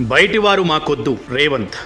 బయటివారు మాకొద్దు రేవంత్.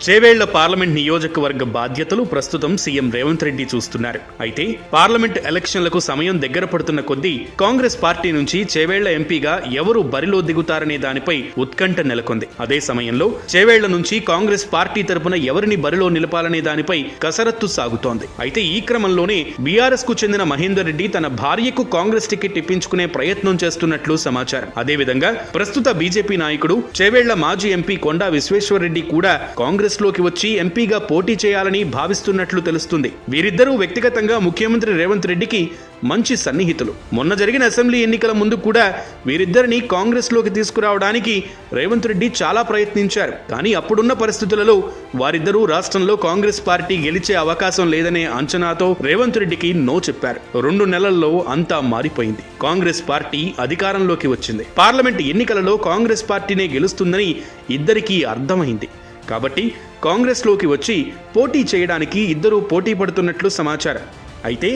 చేవేళ్ల పార్లమెంట్ నియోజకవర్గ బాధ్యతలు ప్రస్తుతం సీఎం రేవంత్ రెడ్డి చూస్తున్నారు. అయితే పార్లమెంట్ ఎలక్షన్లకు సమయం దగ్గర పడుతున్న కొద్దీ కాంగ్రెస్ పార్టీ నుంచి చేవేళ్ల ఎంపీగా ఎవరు బరిలో దిగుతారనే దానిపై ఉత్కంఠ నెలకొంది. అదే సమయంలో చేవేళ్ల నుంచి కాంగ్రెస్ పార్టీ తరపున ఎవరిని బరిలో నిలపాలనే దానిపై కసరత్తు సాగుతోంది. అయితే ఈ క్రమంలోనే బీఆర్ఎస్ కు చెందిన మహేందర్ రెడ్డి తన భార్యకు కాంగ్రెస్ టికెట్ ఇప్పించుకునే ప్రయత్నం చేస్తున్నట్లు సమాచారం. అదేవిధంగా ప్రస్తుత బీజేపీ నాయకుడు చేవేళ్ల మాజీ ఎంపీ కొండా విశ్వేశ్వరరెడ్డి కూడా కాంగ్రెస్ లోకి వచ్చి ఎంపీగా పోటీ చేయాలని భావిస్తున్నట్లు తెలుస్తుంది. వీరిద్దరూ వ్యక్తిగతంగా ముఖ్యమంత్రి రేవంత్ రెడ్డికి మంచి సన్నిహితులు. మొన్న జరిగిన అసెంబ్లీ ఎన్నికల ముందు కూడా వీరిద్దరిని కాంగ్రెస్ లోకి తీసుకురావడానికి రేవంత్ రెడ్డి చాలా ప్రయత్నించారు. కానీ అప్పుడున్న పరిస్థితులలో వారిద్దరూ రాష్ట్రంలో కాంగ్రెస్ పార్టీ గెలిచే అవకాశం లేదనే అంచనాతో రేవంత్ రెడ్డికి నో చెప్పారు. 2 నెలల్లో అంతా మారిపోయింది. కాంగ్రెస్ పార్టీ అధికారంలోకి వచ్చింది. పార్లమెంట్ ఎన్నికలలో కాంగ్రెస్ పార్టీనే గెలుస్తుందని ఇద్దరికీ అర్థమైంది. కాబట్టి కాంగ్రెస్లోకి వచ్చి పోటీ చేయడానికి ఇద్దరూ పోటీ పడుతున్నట్లు సమాచారం. అయితే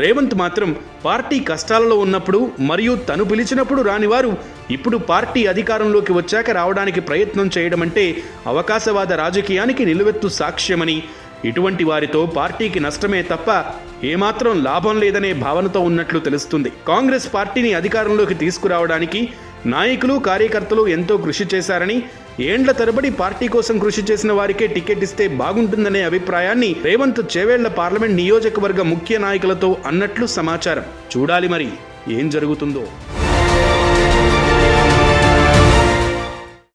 రేవంత్ మాత్రం పార్టీ కష్టాలలో ఉన్నప్పుడు మరియు తను పిలిచినప్పుడు రానివారు ఇప్పుడు పార్టీ అధికారంలోకి వచ్చాక రావడానికి ప్రయత్నం చేయడం అంటే అవకాశవాద రాజకీయానికి నిలువెత్తు సాక్ష్యమని, ఇటువంటి వారితో పార్టీకి నష్టమే తప్ప ఏమాత్రం లాభం లేదనే భావనతో ఉన్నట్లు తెలుస్తుంది. కాంగ్రెస్ పార్టీని అధికారంలోకి తీసుకురావడానికి నాయకులు కార్యకర్తలు ఎంతో కృషి చేశారని, ఏండ్ల తరబడి పార్టీ కోసం కృషి చేసిన వారికే టికెట్ ఇస్తే బాగుంటుందనే అభిప్రాయాన్ని రేవంత్ చేవేళ్ల పార్లమెంట్ నియోజకవర్గ ముఖ్య నాయకులతో అన్నట్లు సమాచారం. చూడాలి మరి ఏం జరుగుతుందో.